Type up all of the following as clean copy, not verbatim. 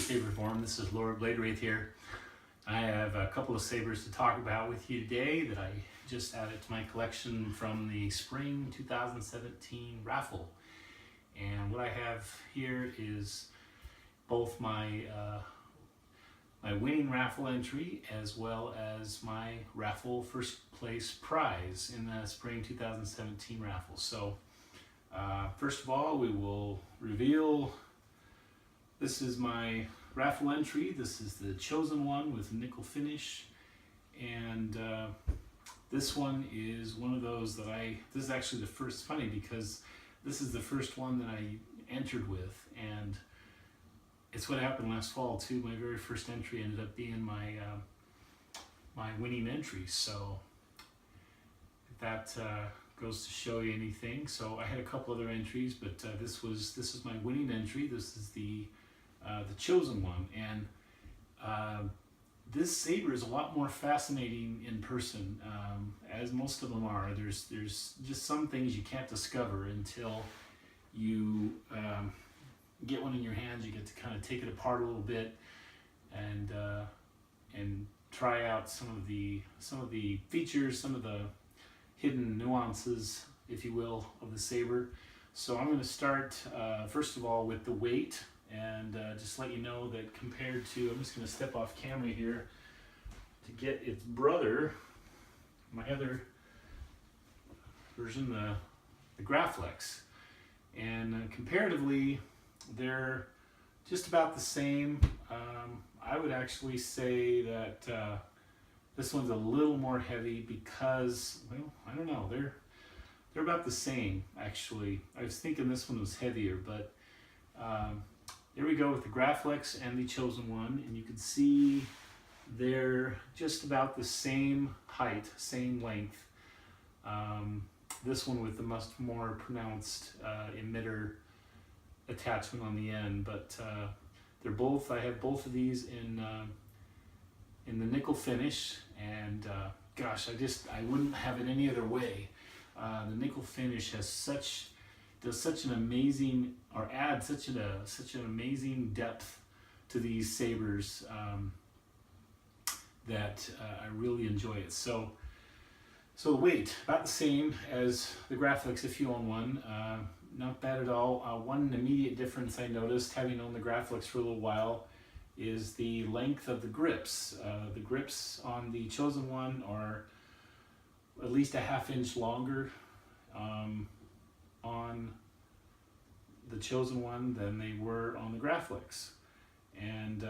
Saber Forum. This is Lord Bladewraith here. I have a couple of sabers to talk about with you today that I just added to my collection from the spring 2017 raffle. And what I have here is both my my winning raffle entry as well as my raffle first place prize in the spring 2017 raffle. So first of all, we will reveal. This is my raffle entry. This is the chosen one with nickel finish, and this one is one of those that this is actually the first, funny because this is the first one that I entered with, and it's what happened last fall too. My very first entry ended up being my my winning entry, so if that goes to show you anything. So I had a couple other entries, but this is my winning entry. This is the chosen one, and this saber is a lot more fascinating in person, as most of them are. There's just some things you can't discover until you get one in your hands. You get to kind of take it apart a little bit and try out some of the features, some of the hidden nuances, if you will, of the saber. So I'm going to start first of all with the weight. And just let you know that compared to, I'm just going to step off camera here to get its brother, my other version, the Graflex. And comparatively, they're just about the same. I would actually say that this one's a little more heavy because, well, I don't know, they're about the same actually. I was thinking this one was heavier, but here we go with the Graflex and the chosen one, and you can see they're just about the same height, same length. This one with the much more pronounced emitter attachment on the end, but they're both. I have both of these in the nickel finish, and gosh, I wouldn't have it any other way. The nickel finish does such an amazing, or adds such an amazing depth to these sabers that I really enjoy it. So weight about the same as the Graflex if you own one. Not bad at all. One immediate difference I noticed, having owned the Graflex for a little while, is the length of the grips. The grips on the chosen one are at least a ½ inch longer on the chosen one than they were on the Graflex. And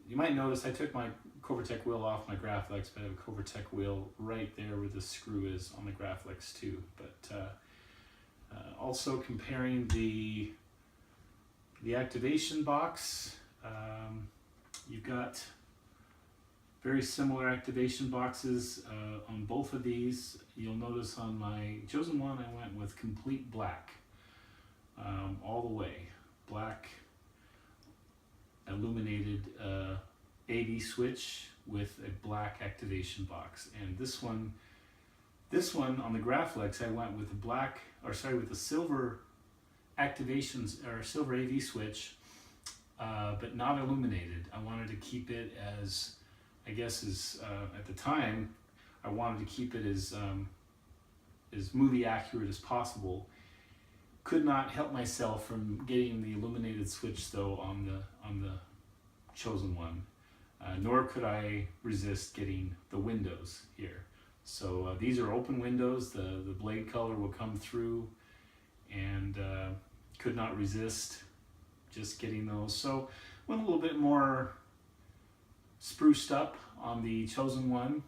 you might notice I took my Covertech wheel off my Graflex, but I have a Covertech wheel right there where the screw is on the Graflex too. But also comparing the activation box, you've got very similar activation boxes on both of these. You'll notice on my chosen one I went with complete black, all the way. Black illuminated AV switch with a black activation box. And this one on the Graflex I went with with the silver activations, or silver AV switch, but not illuminated. I wanted to keep it as, I guess, at the time, I wanted to keep it as movie accurate as possible. Could not help myself from getting the illuminated switch though on the chosen one, nor could I resist getting the windows here. So these are open windows. The blade color will come through, and could not resist just getting those. So went a little bit more spruced up on the chosen one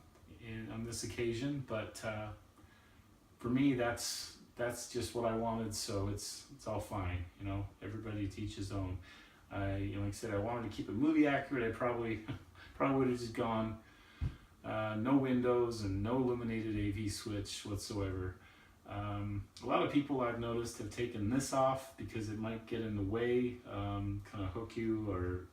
on this occasion, but for me that's just what I wanted, so it's all fine. You know, everybody to each his own. Like I said, I wanted to keep it movie accurate. I probably would have just gone no windows and no illuminated AV switch whatsoever. A lot of people I've noticed have taken this off because it might get in the way, kind of hook you, or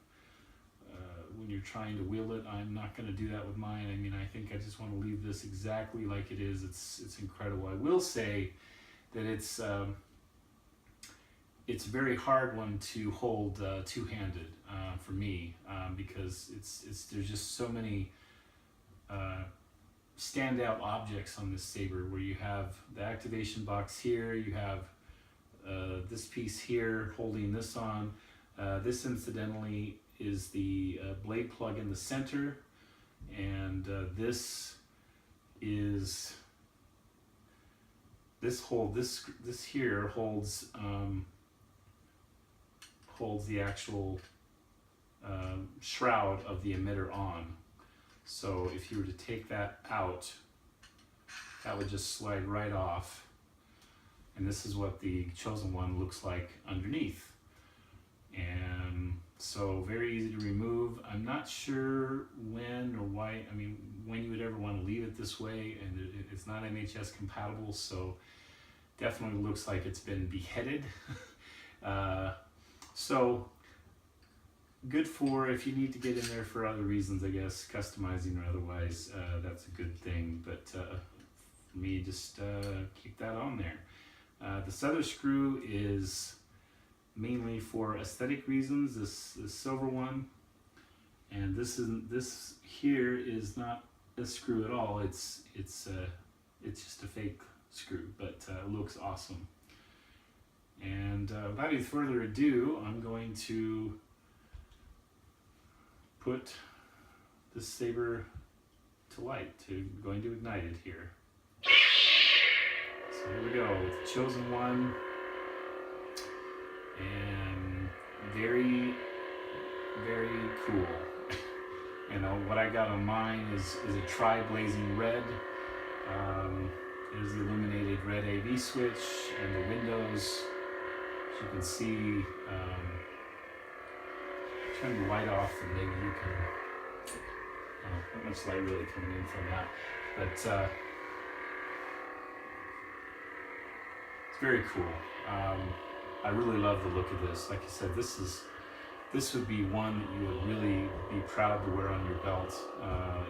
when you're trying to wheel it. I'm not going to do that with mine. I mean, I think I just want to leave this exactly like it is. It's incredible. I will say that it's it's a very hard one to hold two-handed for me, because there's just so many standout objects on this saber, where you have the activation box here, you have this piece here holding this on. This incidentally is the blade plug in the center, and this is this here holds the actual shroud of the emitter on. So if you were to take that out, that would just slide right off, and this is what the chosen one looks like underneath. And so very easy to remove. I'm not sure when or why, I mean, when you would ever want to leave it this way, and it's not MHS compatible, so definitely looks like it's been beheaded. So good for if you need to get in there for other reasons, I guess, customizing or otherwise, that's a good thing. But for me, just keep that on there. This other screw is mainly for aesthetic reasons, this silver one, and this here is not a screw at all. It's just a fake screw, but it looks awesome. And without any further ado, I'm going to put this saber to light, going to ignite it here. So here we go with the chosen one, and very, very cool. And what I got on mine is a tri-blazing red. There's the illuminated red AV switch and the windows. As you can see, turn the light off and maybe you can, not much light really coming in from that, but it's very cool. I really love the look of this. Like I said, this would be one that you would really be proud to wear on your belt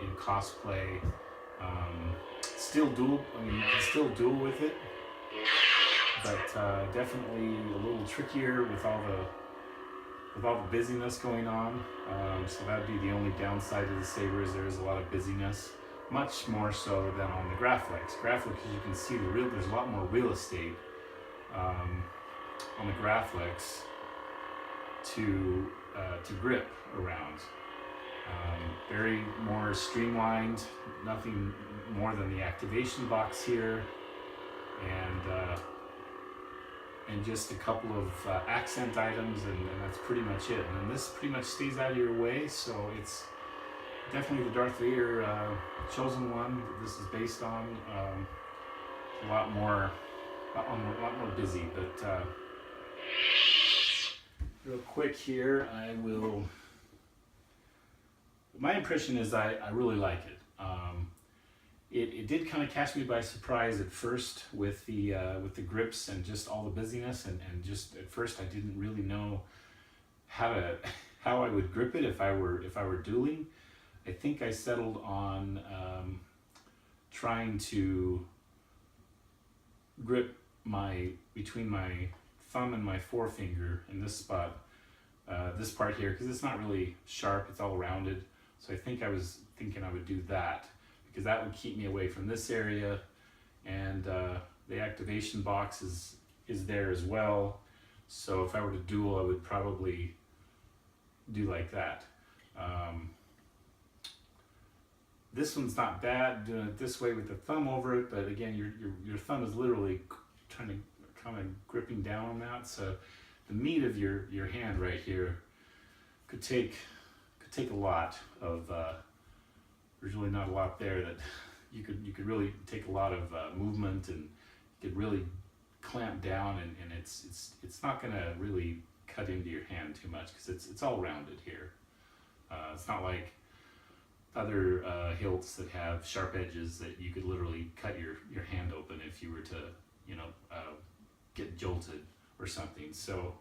in cosplay. Still dual, I mean, you can still duel with it, but definitely a little trickier with all the busyness going on. So that'd be the only downside of the saber, is there's a lot of busyness, much more so than on the Graflex. Graflex, as you can see, there's a lot more real estate on the Graflex to grip around. Very more streamlined, nothing more than the activation box here, and just a couple of accent items, and that's pretty much it. And then this pretty much stays out of your way, so it's definitely the Darth Vader chosen one that this is based on. A lot more busy, but real quick here, my impression is I really like it. It did kind of catch me by surprise at first with the grips and just all the busyness, and just at first I didn't really know how I would grip it if I were dueling. I think I settled on trying to grip between my thumb and my forefinger in this spot, this part here, because it's not really sharp, it's all rounded. So I was thinking I would do that, because that would keep me away from this area, and the activation box is there as well. So if I were to duel, I would probably do like that. This one's not bad doing it this way with the thumb over it, but again, your thumb is literally kind of gripping down on that. So the meat of your hand right here could take a lot of. There's really not a lot there that you could really take a lot of movement, and you could really clamp down, and it's not going to really cut into your hand too much, because it's all rounded here. It's not like other hilts that have sharp edges that you could literally cut your hand open if you were to get jolted or something. So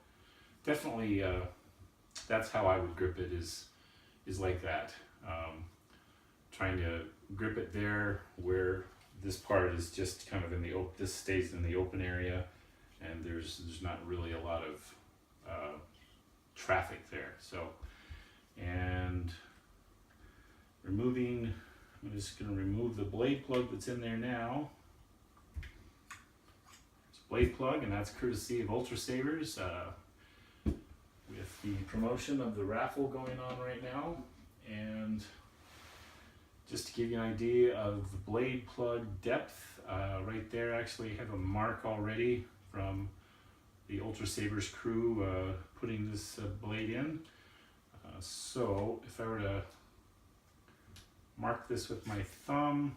definitely that's how I would grip it, is like that. Trying to grip it there where this part is just kind of this stays in the open area, and there's not really a lot of traffic there. So, and removing, I'm just going to remove the blade plug that's in there now. It's a blade plug, and that's courtesy of Ultrasabers, with the promotion of the raffle going on right now. And just to give you an idea of the blade plug depth, right there, actually I have a mark already from the Ultrasabers crew putting this blade in. So if I were to mark this with my thumb,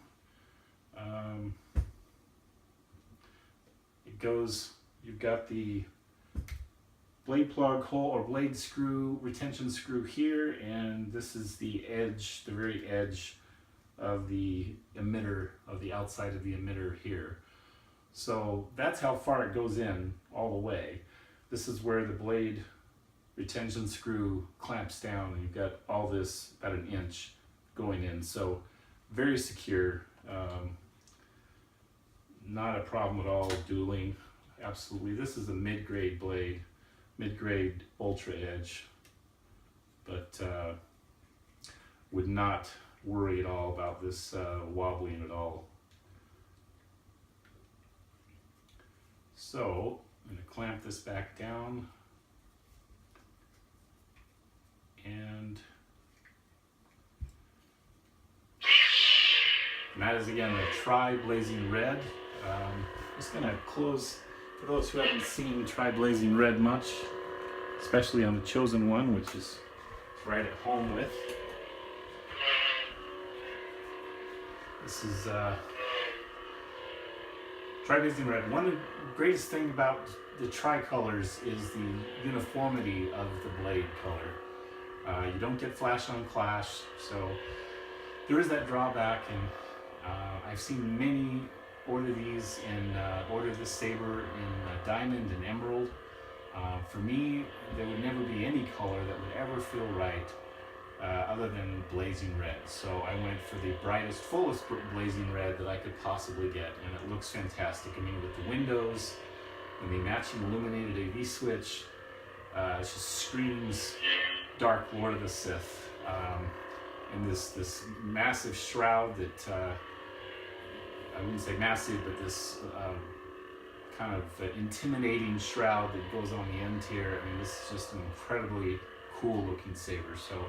it goes, you've got the blade plug hole or blade screw, retention screw here, and this is the edge, the very edge of the emitter, of the outside of the emitter here. So that's how far it goes in all the way. This is where the blade retention screw clamps down, and you've got all this about an inch going in. So very secure, not a problem at all dueling. Absolutely, this is a mid-grade blade, mid-grade ultra edge, but would not worry at all about this wobbling at all. So I'm going to clamp this back down, and that is again the Tri-Blazing Red. Just going to close, for those who haven't seen Tri-Blazing Red much, especially on the Chosen one, which is right at home with. This is Tri-Blazing Red. One of the greatest thing about the tri-colors is the uniformity of the blade color. You don't get flash on clash, so there is that drawback, and I've seen many order these and order this saber in diamond and emerald. For me, there would never be any color that would ever feel right other than blazing red. So I went for the brightest, fullest blazing red that I could possibly get, and it looks fantastic. I mean, with the windows and the matching illuminated AV switch, it just screams Dark Lord of the Sith. And this massive shroud that, I wouldn't say massive, but this kind of intimidating shroud that goes on the end here. I mean, this is just an incredibly cool looking saber. So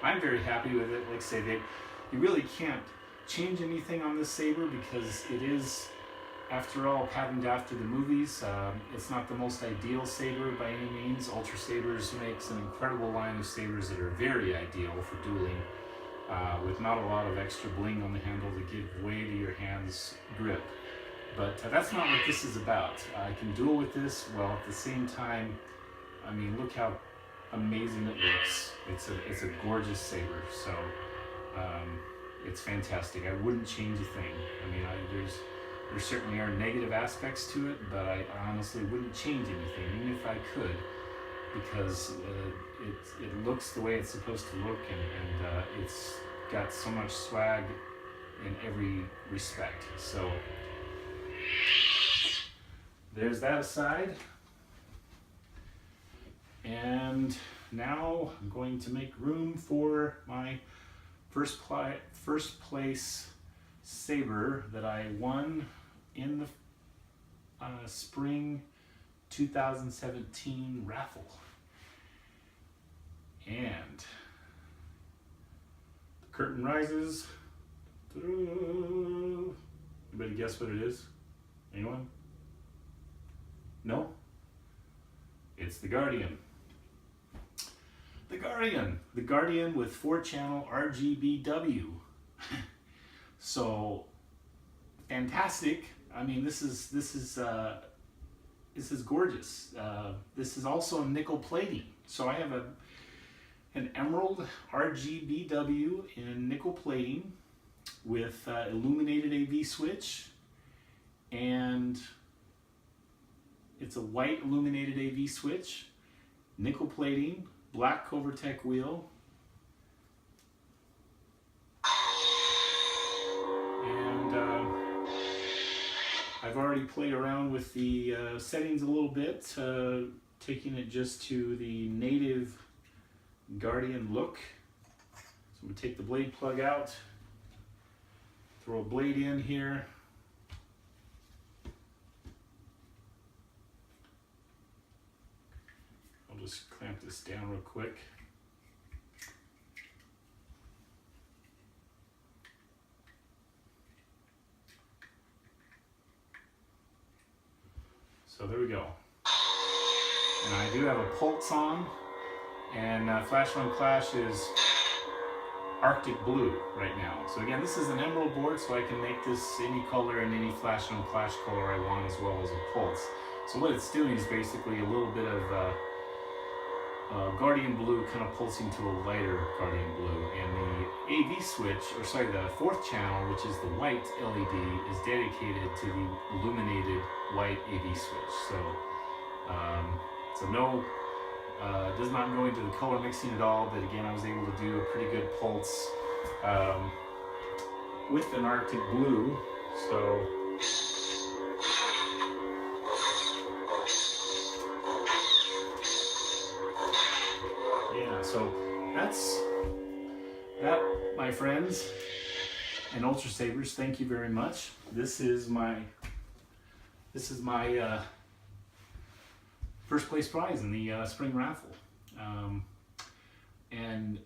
I'm very happy with it. Like I say, you really can't change anything on this saber because it is, after all, patterned after the movies. It's not the most ideal saber by any means. Ultrasabers makes an incredible line of sabers that are very ideal for dueling, with not a lot of extra bling on the handle to give way to your hand's grip. But that's not what this is about. I can duel with this while at the same time, I mean, look how amazing it looks. It's a gorgeous saber. So it's fantastic. I wouldn't change a thing. I mean, there certainly are negative aspects to it, but I honestly wouldn't change anything, even if I could, because it looks the way it's supposed to look, and it's got so much swag in every respect. So there's that aside. And now I'm going to make room for my first place saber that I won in the spring 2017 raffle. And the curtain rises. Anybody guess what it is? Anyone? No? It's the Guardian. The Guardian with 4-channel RGBW. So fantastic. I mean, this is gorgeous. This is also nickel plating. So I have an emerald RGBW in nickel plating with illuminated AV switch, and it's a white illuminated AV switch, nickel plating, black Covertech wheel, and I've already already played around with the settings a little bit, taking it just to the native Guardian look. So I'm going to take the blade plug out, throw a blade in here. I'll just clamp this down real quick. So there we go. And I do have a pulse on, and Flash on Clash is Arctic Blue right now. So again, this is an emerald board, so I can make this any color and any Flash on Clash color I want, as well as a pulse. So what it's doing is basically a little bit of Guardian Blue kind of pulsing to a lighter Guardian Blue, and the AV switch, or sorry, the fourth channel, which is the white LED, is dedicated to the illuminated white AV switch. So no, does not go into the color mixing at all, but again, I was able to do a pretty good pulse with an Arctic Blue. So yeah, so that's that, my friends and Ultrasabers. Thank you very much. This is my first place prize in the spring raffle, and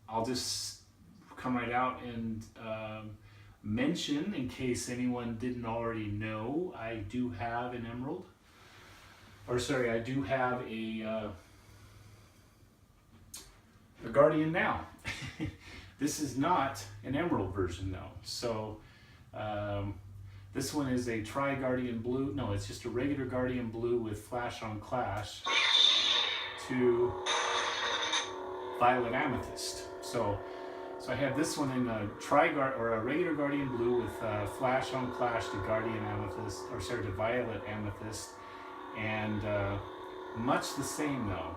I'll just come right out and mention, in case anyone didn't already know, I do have an emerald, or sorry, I do have a Guardian now. This is not an emerald version though, so this one is a Tri-Guardian Blue. No, it's just a regular Guardian Blue with Flash on Clash to Violet Amethyst. So I have this one in a a regular Guardian Blue with Flash on Clash to Guardian Amethyst, or sorry, to Violet Amethyst, and much the same though.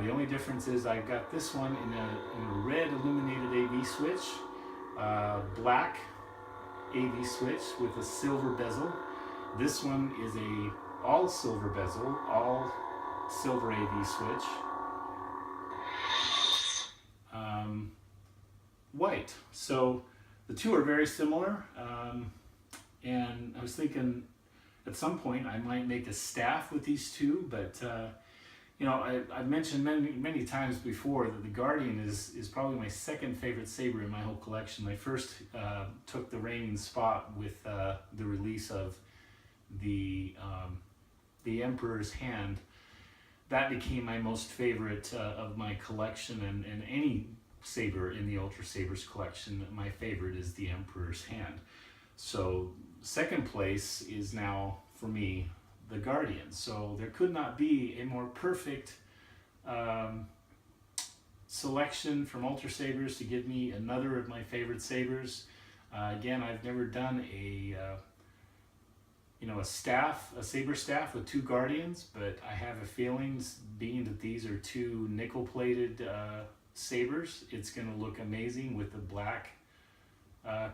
The only difference is I've got this one in a red illuminated AV switch, black AV switch with a silver bezel. This one is a all silver bezel, all silver AV switch. White. So the two are very similar, and I was thinking at some point I might make a staff with these two, but you know, I've mentioned many times before that the Guardian is probably my second favorite saber in my whole collection. I first took the reigning spot with the release of the Emperor's Hand. That became my most favorite of my collection, and any saber in the Ultrasabers collection, my favorite is the Emperor's Hand. So second place is now, for me, the Guardian. So there could not be a more perfect selection from Ultrasabers to give me another of my favorite sabers. Again, I've never done a saber staff with two Guardians, but I have a feeling, being that these are two nickel-plated sabers, it's going to look amazing with the black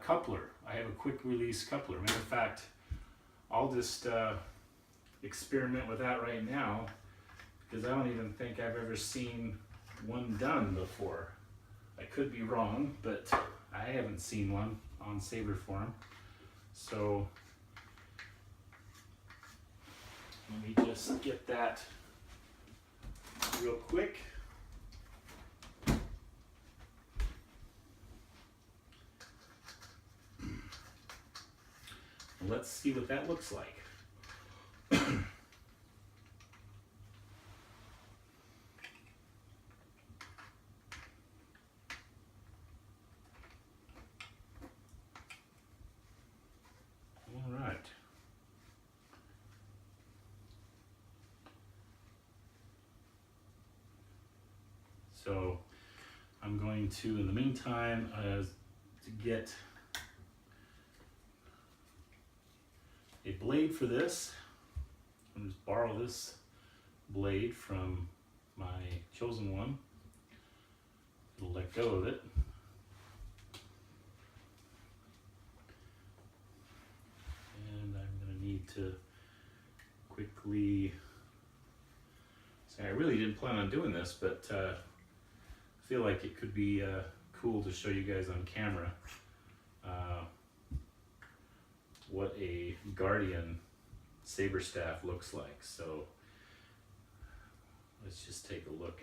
coupler. I have a quick release coupler. Matter of fact, I'll just experiment with that right now, because I don't even think I've ever seen one done before. I could be wrong, but I haven't seen one on saber form. So let me just get that real quick. Let's see what that looks like. All right. So I'm going to, in the meantime, to get a blade for this. I'm just borrow this blade from my chosen one. It'll let go of it. And to quickly, sorry, I really didn't plan on doing this, but I feel like it could be cool to show you guys on camera what a Guardian saber staff looks like. So let's just take a look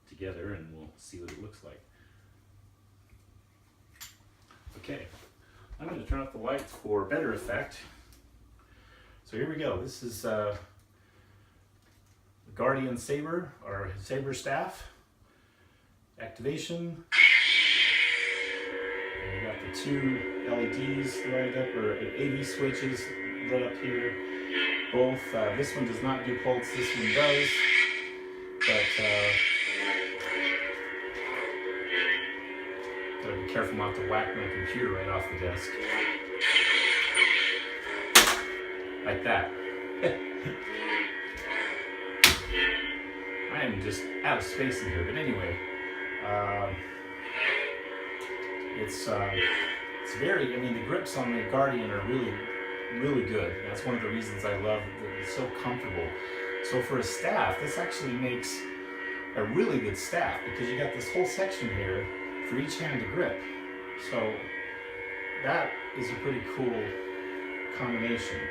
together and we'll see what it looks like. Okay, I'm going to turn off the lights for better effect. So here we go. This is the Guardian saber, or saber staff. Activation. And we got the two LEDs light up, or AV switches lit up here. Both, this one does not do pulse, this one does. But gotta be careful not to whack my computer right off the desk. Like that. I am just out of space in here, but anyway. It's very, I mean, the grips on the Guardian are really good. That's one of the reasons I love it. It's so comfortable. So for a staff, this actually makes a really good staff, because you got this whole section here for each hand to grip. So that is a pretty cool combination.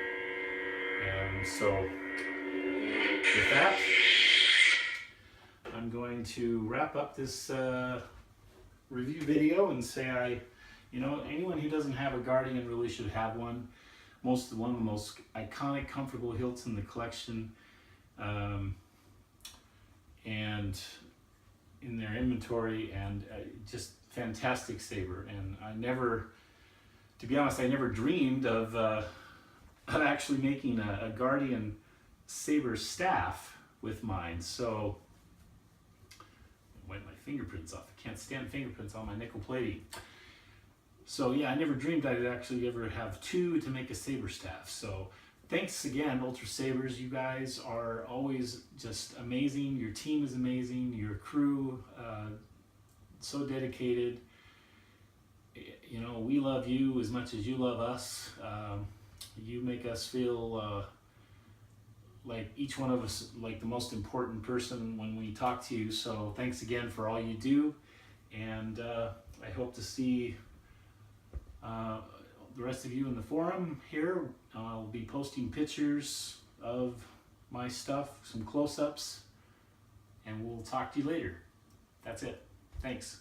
And so with that, I'm going to wrap up this review video and say anyone who doesn't have a Guardian really should have one. One of the most iconic, comfortable hilts in the collection, and in their inventory, and just fantastic saber. And to be honest, I never dreamed of actually making a Guardian saber staff with mine. So wipe my fingerprints off. I can't stand fingerprints on my nickel plating. So yeah, I never dreamed I'd actually ever have two to make a saber staff. So thanks again, Ultrasabers. You guys are always just amazing. Your team is amazing. Your crew, so dedicated. We love you as much as you love us. You make us feel like each one of us like the most important person when we talk to you. So thanks again for all you do, and I hope to see the rest of you in the forum here. I'll be posting pictures of my stuff, some close-ups, and we'll talk to you later. That's it. Thanks.